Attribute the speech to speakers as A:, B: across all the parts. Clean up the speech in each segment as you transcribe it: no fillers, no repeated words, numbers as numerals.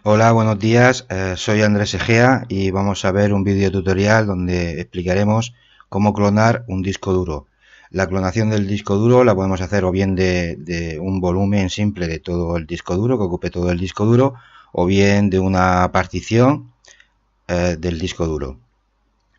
A: Hola, buenos días. Soy Andrés Egea y vamos a ver un vídeo tutorial donde explicaremos cómo clonar un disco duro. La clonación del disco duro la podemos hacer o bien de un volumen simple de todo el disco duro, que ocupe todo el disco duro, o bien de una partición del disco duro.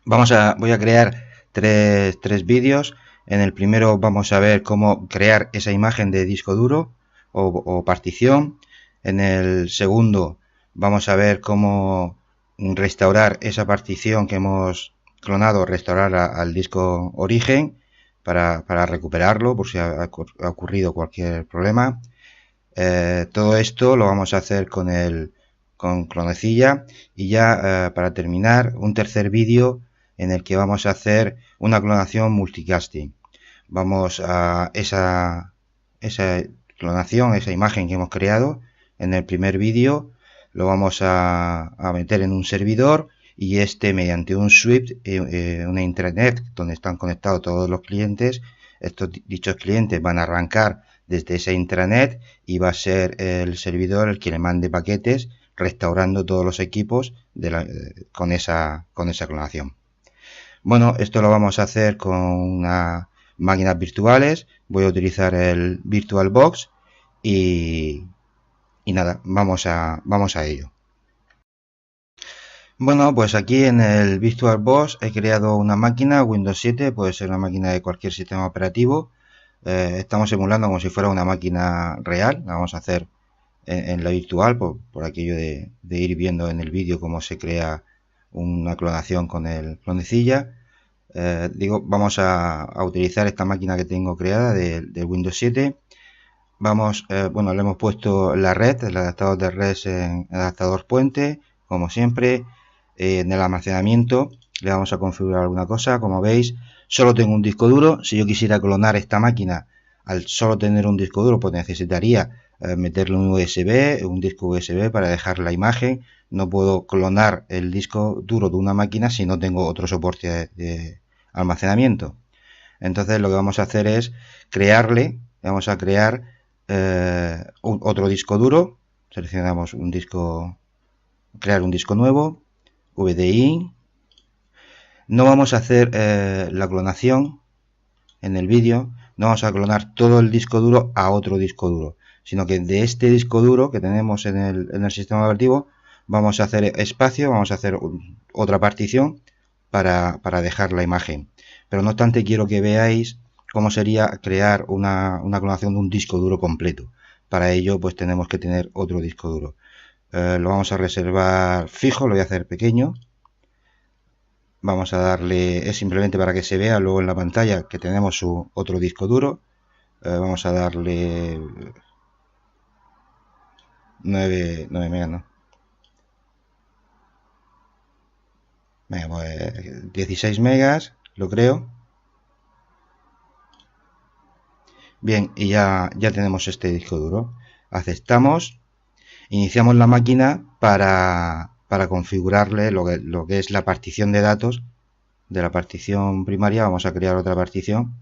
A: Voy a crear tres vídeos. En el primero vamos a ver cómo crear esa imagen de disco duro o partición. En el segundo vamos a ver cómo restaurar esa partición que hemos clonado, restaurar al disco origen para recuperarlo por si ha ocurrido cualquier problema. Todo esto lo vamos a hacer con Clonecilla y ya para terminar un tercer vídeo en el que vamos a hacer una clonación multicasting. Vamos a esa clonación, esa imagen que hemos creado en el primer vídeo, lo vamos a meter en un servidor y este mediante un Swift, una intranet donde están conectados todos los clientes, dichos clientes van a arrancar desde esa intranet y va a ser el servidor el que le mande paquetes restaurando todos los equipos con esa clonación. Bueno, esto lo vamos a hacer con unas máquinas virtuales. Voy a utilizar el VirtualBox y, y nada, vamos a ello. Bueno, pues aquí en el VirtualBox he creado una máquina Windows 7, puede ser una máquina de cualquier sistema operativo. Estamos simulando como si fuera una máquina real, la vamos a hacer en la virtual por aquello de ir viendo en el vídeo cómo se crea una clonación con el clonecilla. Vamos a utilizar esta máquina que tengo creada de Windows 7. Bueno, le hemos puesto la red, el adaptador de red en adaptador puente, como siempre. En el almacenamiento le vamos a configurar alguna cosa. Como veis, solo tengo un disco duro. Si yo quisiera clonar esta máquina, al solo tener un disco duro, pues necesitaría meterle un USB, un disco USB para dejar la imagen. No puedo clonar el disco duro de una máquina si no tengo otro soporte de almacenamiento. Entonces lo que vamos a hacer es vamos a crear otro disco duro. Seleccionamos un disco, crear un disco nuevo, VDI. No vamos a hacer la clonación en el vídeo, no vamos a clonar todo el disco duro a otro disco duro, sino que de este disco duro que tenemos en el sistema operativo vamos a hacer espacio, vamos a hacer otra partición para dejar la imagen. Pero no obstante quiero que veáis cómo sería crear una clonación de un disco duro completo. Para ello pues tenemos que tener otro disco duro. Lo vamos a reservar fijo, lo voy a hacer pequeño. Vamos a darle, es simplemente para que se vea luego en la pantalla que tenemos su otro disco duro. Vamos a darle 9 megas, ¿no? Venga, pues 16 megas, lo creo. Bien, y ya tenemos este disco duro. Aceptamos, iniciamos la máquina para configurarle lo que es la partición de datos de la partición primaria. Vamos a crear otra partición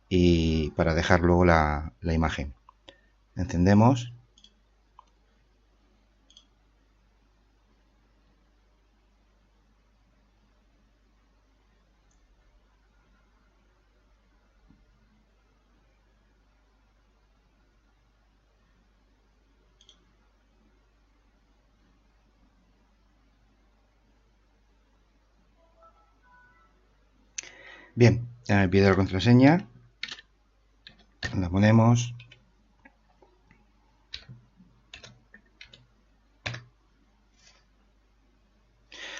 A: y para dejar luego la imagen. Encendemos. Bien, ya me pide la contraseña. La ponemos.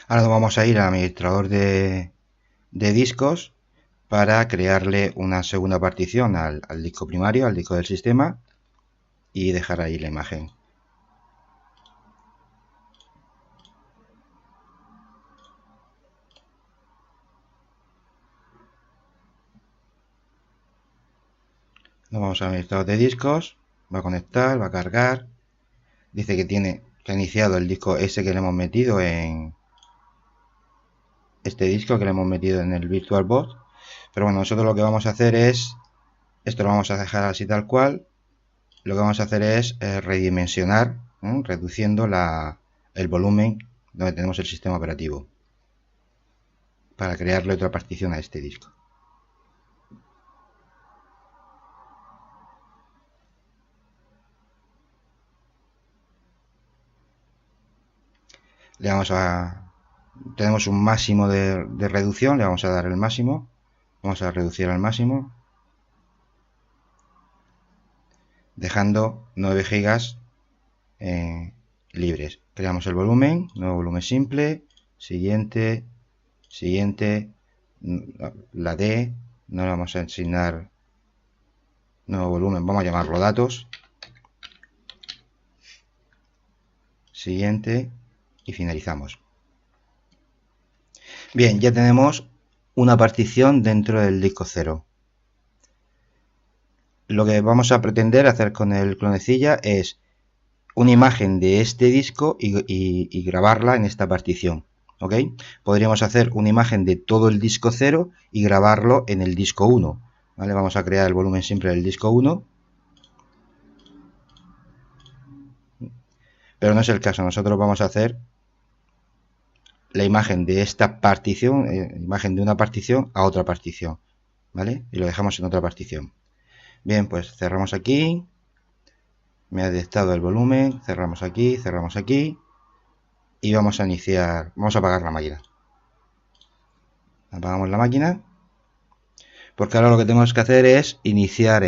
A: Ahora vamos a ir al administrador de discos para crearle una segunda partición al disco primario, al disco del sistema, y dejar ahí la imagen. Nos vamos al administrador de discos, va a conectar, va a cargar. Dice que ha iniciado el disco ese que le hemos metido en este disco que le hemos metido en el VirtualBox. Pero bueno, nosotros lo que vamos a hacer es, esto lo vamos a dejar así tal cual. Lo que vamos a hacer es redimensionar, reduciendo el volumen donde tenemos el sistema operativo para crearle otra partición a este disco. Tenemos un máximo de reducción, le vamos a dar el máximo, vamos a reducir al máximo, dejando 9 gigas libres. Creamos el volumen, nuevo volumen simple, siguiente, la D, no le vamos a asignar nuevo volumen, vamos a llamarlo datos, siguiente y finalizamos. Bien, ya tenemos una partición dentro del disco 0. Lo que vamos a pretender hacer con el clonecilla es una imagen de este disco y grabarla en esta partición. ¿Ok? Podríamos hacer una imagen de todo el disco 0 y grabarlo en el disco 1. ¿Vale? Vamos a crear el volumen simple del disco 1. Pero no es el caso, nosotros vamos a hacer la imagen de esta partición, imagen de una partición a otra partición, ¿vale? Y lo dejamos en otra partición. Bien, pues cerramos aquí, me ha detectado el volumen, cerramos aquí y vamos a iniciar, vamos a apagar la máquina. Apagamos la máquina, porque ahora lo que tenemos que hacer es iniciar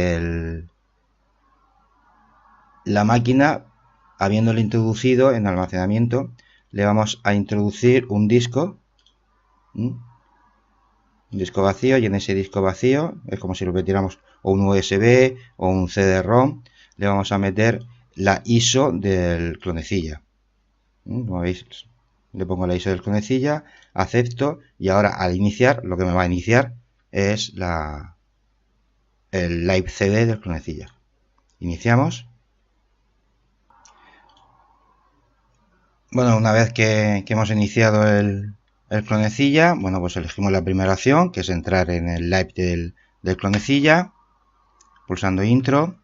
A: la máquina, habiéndole introducido en almacenamiento. Le vamos a introducir un disco vacío, y en ese disco vacío es como si lo metiéramos o un USB o un CD-ROM. Le vamos a meter la ISO del clonecilla. Como veis, le pongo la ISO del clonecilla, acepto, y ahora al iniciar lo que me va a iniciar es el live CD del clonecilla. Iniciamos. Bueno, una vez que hemos iniciado el clonecilla, bueno, pues elegimos la primera opción, que es entrar en el live del clonecilla, pulsando intro.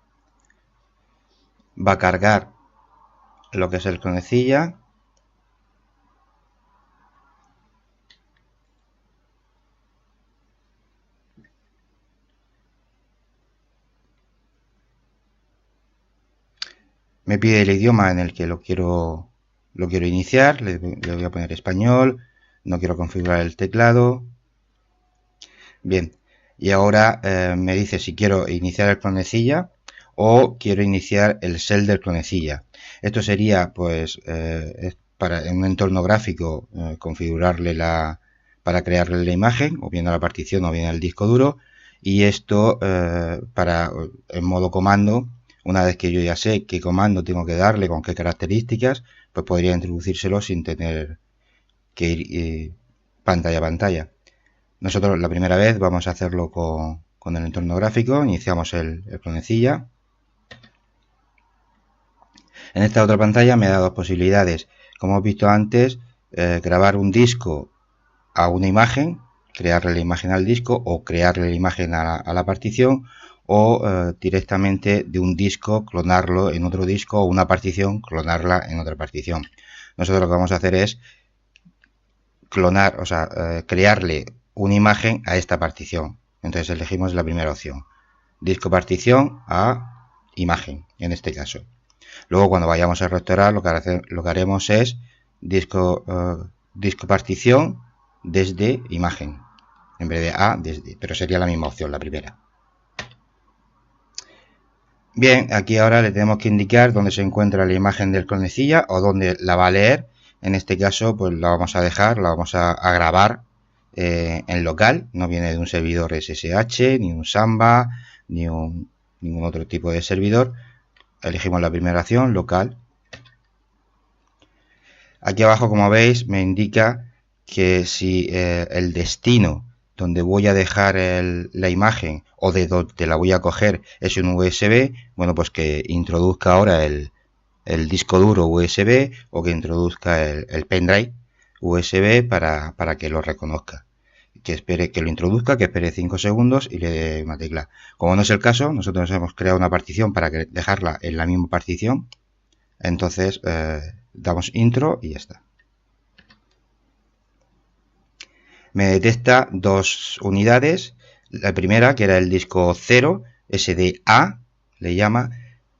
A: Va a cargar lo que es el clonecilla. Me pide el idioma en el que lo quiero iniciar, le voy a poner español, no quiero configurar el teclado. Bien, y ahora me dice si quiero iniciar el clonecilla o quiero iniciar el shell del clonecilla. Esto sería, pues, para en un entorno gráfico configurarle para crearle la imagen, o bien a la partición o bien al disco duro, y esto en modo comando. Una vez que yo ya sé qué comando tengo que darle, con qué características, pues podría introducírselo sin tener que ir pantalla a pantalla. Nosotros la primera vez vamos a hacerlo con el entorno gráfico. Iniciamos el clonecilla. En esta otra pantalla me da dos posibilidades. Como hemos visto antes, grabar un disco a una imagen, crearle la imagen al disco o crearle la imagen a la partición, o directamente de un disco clonarlo en otro disco, o una partición clonarla en otra partición. Nosotros lo que vamos a hacer es clonar, o sea, crearle una imagen a esta partición. Entonces elegimos la primera opción, disco partición a imagen, en este caso. Luego, cuando vayamos a restaurar, lo que haremos es disco partición desde imagen, en vez de a desde, pero sería la misma opción, la primera. Bien, aquí ahora le tenemos que indicar dónde se encuentra la imagen del clonecilla o dónde la va a leer. En este caso, pues la vamos a dejar, la vamos a grabar en local. No viene de un servidor SSH, ni un Samba, ni ningún otro tipo de servidor. Elegimos la primera opción, local. Aquí abajo, como veis, me indica que si el destino donde voy a dejar la imagen o de donde la voy a coger es un USB, bueno, pues que introduzca ahora el disco duro USB, o que introduzca el pendrive USB para que lo reconozca. Que espere que lo introduzca, que espere 5 segundos y le dé una tecla. Como no es el caso, nosotros hemos creado una partición para dejarla en la misma partición. Entonces damos intro y ya está. Me detecta dos unidades. La primera, que era el disco 0, SDA, le llama,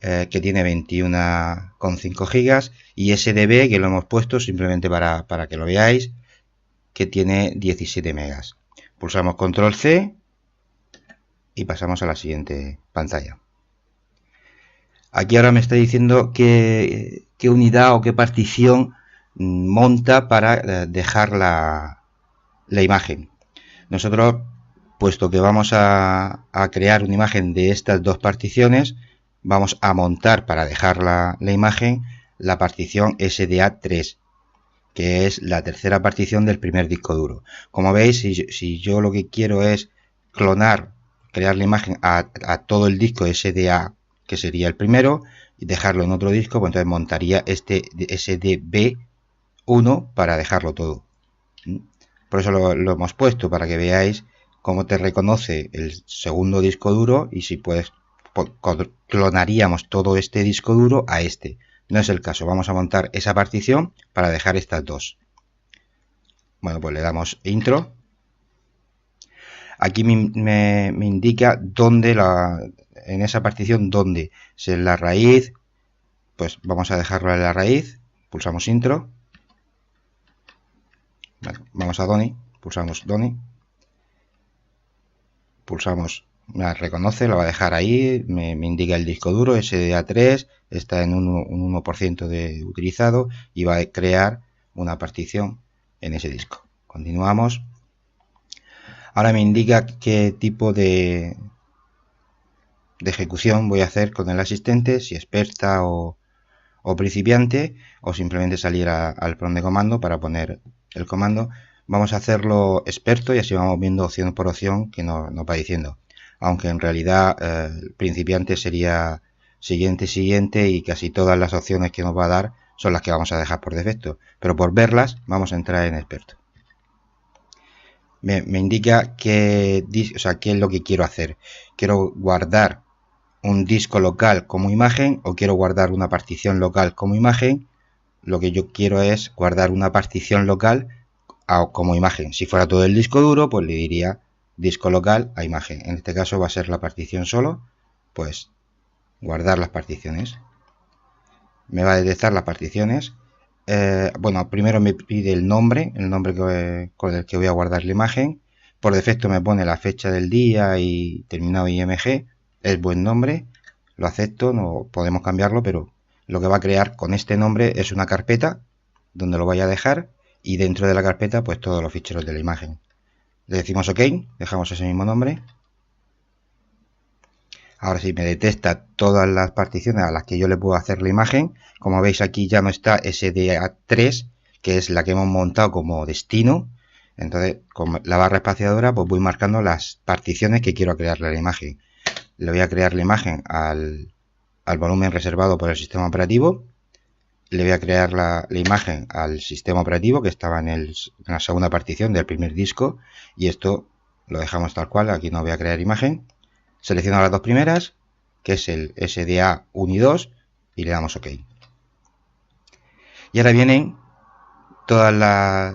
A: que tiene 21,5 gigas, y SDB, que lo hemos puesto simplemente para que lo veáis, que tiene 17 megas. Pulsamos control C y pasamos a la siguiente pantalla. Aquí ahora me está diciendo qué unidad o qué partición monta para dejar la imagen. Nosotros, puesto que vamos a crear una imagen de estas dos particiones, vamos a montar para dejar la imagen la partición SDA3, que es la tercera partición del primer disco duro. Como veis, si yo lo que quiero es clonar, crear la imagen a todo el disco SDA, que sería el primero, y dejarlo en otro disco, pues entonces montaría este SDB1 para dejarlo todo. Por eso lo hemos puesto, para que veáis cómo te reconoce el segundo disco duro y si puedes clonaríamos todo este disco duro a este. No es el caso, vamos a montar esa partición para dejar estas dos. Bueno, pues le damos intro. Aquí me indica dónde en esa partición dónde. Si es la raíz, pues vamos a dejarlo en la raíz. Pulsamos intro. Bueno, vamos a Doni, pulsamos Doni. Pulsamos, me reconoce, lo va a dejar ahí, me indica el disco duro, SDA3, está en un 1% de utilizado y va a crear una partición en ese disco. Continuamos. Ahora me indica qué tipo de ejecución voy a hacer con el asistente, si experta o principiante, o simplemente salir al prompt de comando para poner el comando. Vamos a hacerlo experto y así vamos viendo opción por opción que nos va diciendo. Aunque en realidad principiante sería siguiente y casi todas las opciones que nos va a dar son las que vamos a dejar por defecto. Pero por verlas vamos a entrar en experto. Me indica qué es lo que quiero hacer. Quiero guardar un disco local como imagen o quiero guardar una partición local como imagen. Lo que yo quiero es guardar una partición local como imagen. Si fuera todo el disco duro, pues le diría disco local a imagen. En este caso va a ser la partición solo, pues guardar las particiones. Me va a detectar las particiones. Bueno, primero me pide el nombre con el que voy a guardar la imagen. Por defecto me pone la fecha del día y terminado IMG. Es buen nombre, lo acepto, no podemos cambiarlo, pero lo que va a crear con este nombre es una carpeta donde lo vaya a dejar y dentro de la carpeta pues todos los ficheros de la imagen. Le decimos OK, dejamos ese mismo nombre. Ahora sí me detecta todas las particiones a las que yo le puedo hacer la imagen. Como veis aquí ya no está SDA3, que es la que hemos montado como destino. Entonces con la barra espaciadora pues voy marcando las particiones que quiero crearle a la imagen. Le voy a crear la imagen al volumen reservado por el sistema operativo. Le voy a crear la imagen al sistema operativo que estaba en la segunda partición del primer disco. Y esto lo dejamos tal cual, aquí no voy a crear imagen. Selecciono las dos primeras, que es el SDA 1 y 2, y le damos OK. Y ahora vienen todos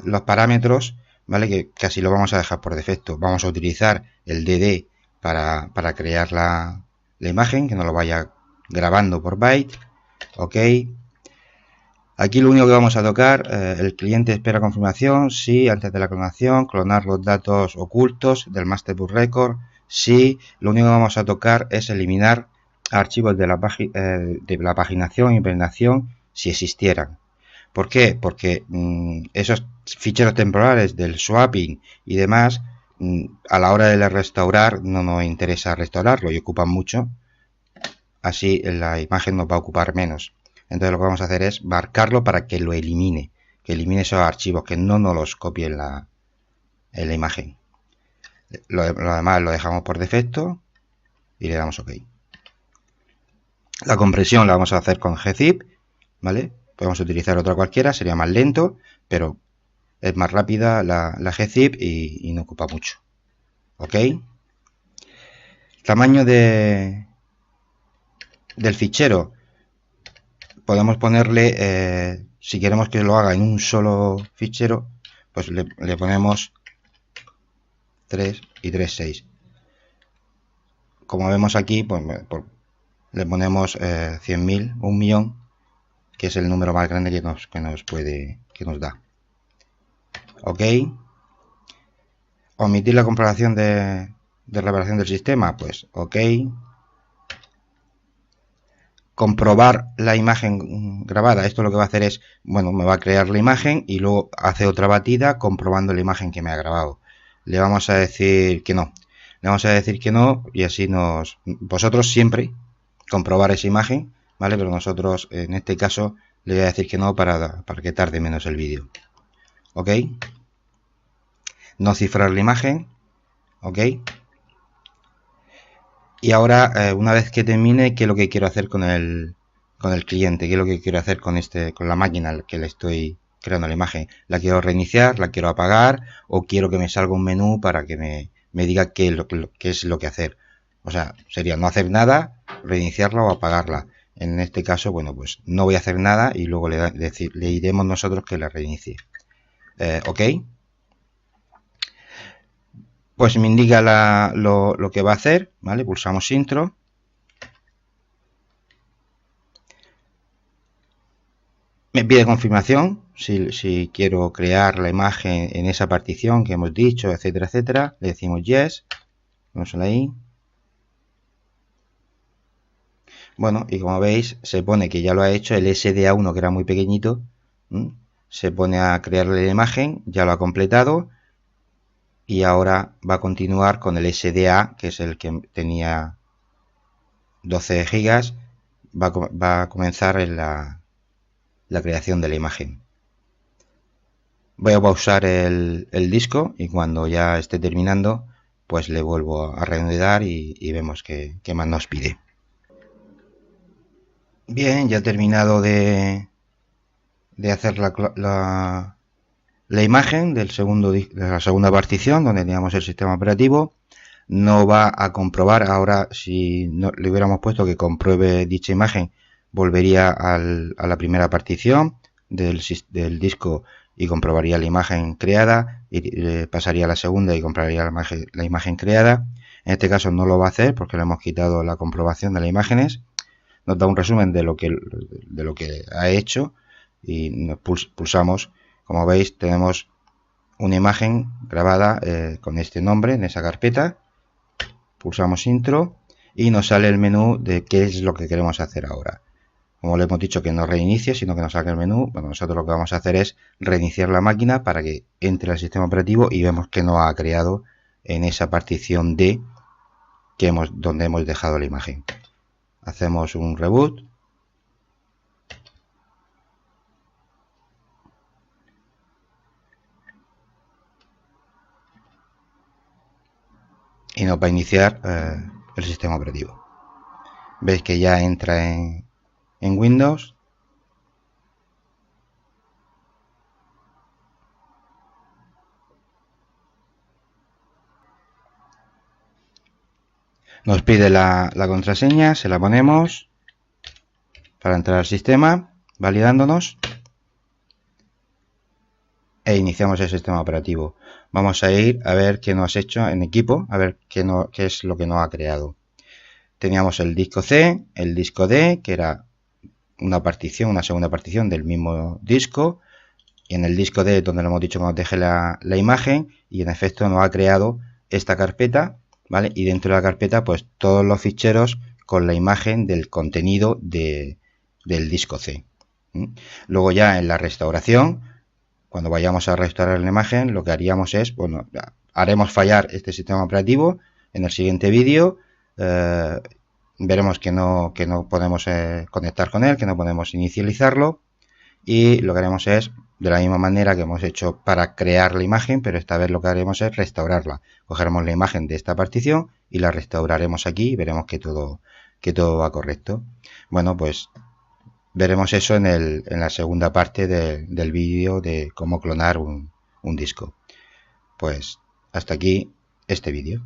A: los parámetros, ¿vale? Que casi lo vamos a dejar por defecto. Vamos a utilizar el DD para crear la imagen, que nos lo vaya grabando por byte. OK. Aquí lo único que vamos a tocar, el cliente espera confirmación, sí, antes de la clonación, clonar los datos ocultos del Master Boot Record, sí. Lo único que vamos a tocar es eliminar archivos de la paginación e impregnación si existieran. ¿Por qué? Porque esos ficheros temporales del swapping y demás, a la hora de restaurar no nos interesa restaurarlo y ocupan mucho, así la imagen nos va a ocupar menos. Entonces lo que vamos a hacer es marcarlo para que lo elimine, que elimine esos archivos, que no nos los copie en la imagen. Lo demás lo dejamos por defecto y le damos OK. La compresión la vamos a hacer con gzip, ¿vale? Podemos utilizar otra cualquiera, sería más lento, pero es más rápida la gzip y no ocupa mucho. OK. Tamaño del fichero. podemos ponerle, si queremos que lo haga en un solo fichero, pues le ponemos 3 y 3, 6. Como vemos aquí, pues le ponemos 100.000, 1.000.000, que es el número más grande que nos da. Ok. Omitir la comprobación de revelación del sistema, pues ok. Comprobar la imagen grabada, esto lo que va a hacer es, bueno, me va a crear la imagen y luego hace otra batida comprobando la imagen que me ha grabado. Le vamos a decir que no. Le vamos a decir que no y así vosotros siempre comprobar esa imagen, ¿vale? Pero nosotros en este caso le voy a decir que no para que tarde menos el vídeo. ¿Ok? No cifrar la imagen. ¿Ok? Y ahora, una vez que termine, ¿qué es lo que quiero hacer con el cliente? ¿Qué es lo que quiero hacer con la máquina que le estoy creando la imagen? ¿La quiero reiniciar? ¿La quiero apagar? ¿O quiero que me salga un menú para que me diga qué es lo que hacer? O sea, sería no hacer nada, reiniciarla o apagarla. En este caso, bueno, pues no voy a hacer nada y luego le diremos nosotros que la reinicie. ¿Ok? Pues me indica lo que va a hacer, ¿vale? Pulsamos intro. Me pide confirmación si quiero crear la imagen en esa partición que hemos dicho, etcétera, etcétera. Le decimos yes. Vamos ahí. Bueno, y como veis, se pone que ya lo ha hecho el SDA1, que era muy pequeñito. Se pone a crearle la imagen, ya lo ha completado. Y ahora va a continuar con el SDA, que es el que tenía 12 gigas. Va a comenzar en la creación de la imagen. Voy a pausar el disco y cuando ya esté terminando, pues le vuelvo a reanudar y vemos qué más nos pide. Bien, ya he terminado de hacer la imagen de la segunda partición donde teníamos el sistema operativo. No va a comprobar, ahora si no, le hubiéramos puesto que compruebe dicha imagen, volvería a la primera partición del disco y comprobaría la imagen creada y pasaría a la segunda y comprobaría la imagen creada. En este caso no lo va a hacer porque le hemos quitado la comprobación de las imágenes. Nos da un resumen de lo que ha hecho y nos pulsamos. Como veis, tenemos una imagen grabada con este nombre en esa carpeta. Pulsamos intro y nos sale el menú de qué es lo que queremos hacer ahora. Como le hemos dicho que no reinicie, sino que nos salga el menú, bueno, nosotros lo que vamos a hacer es reiniciar la máquina para que entre al sistema operativo y vemos que no ha creado en esa partición D donde hemos dejado la imagen. Hacemos un reboot. Y nos va a iniciar el sistema operativo. Veis que ya entra en Windows. Nos pide la contraseña, se la ponemos para entrar al sistema, validándonos. E iniciamos el sistema operativo. Vamos a ir a ver qué nos ha hecho en equipo, a ver qué es lo que nos ha creado. Teníamos el disco C, el disco D, que era una segunda partición del mismo disco. Y en el disco D, donde le hemos dicho que nos deje la imagen, y en efecto nos ha creado esta carpeta, ¿vale? Y dentro de la carpeta, pues todos los ficheros con la imagen del contenido del disco C. Luego ya en la restauración, cuando vayamos a restaurar la imagen, lo que haríamos es, bueno, haremos fallar este sistema operativo. En el siguiente vídeo veremos que no podemos conectar con él, que no podemos inicializarlo. Y lo que haremos es, de la misma manera que hemos hecho para crear la imagen, pero esta vez lo que haremos es restaurarla. Cogeremos la imagen de esta partición y la restauraremos aquí y veremos que todo va correcto. Bueno, pues veremos eso en la segunda parte del vídeo de cómo clonar un disco. Pues hasta aquí este vídeo.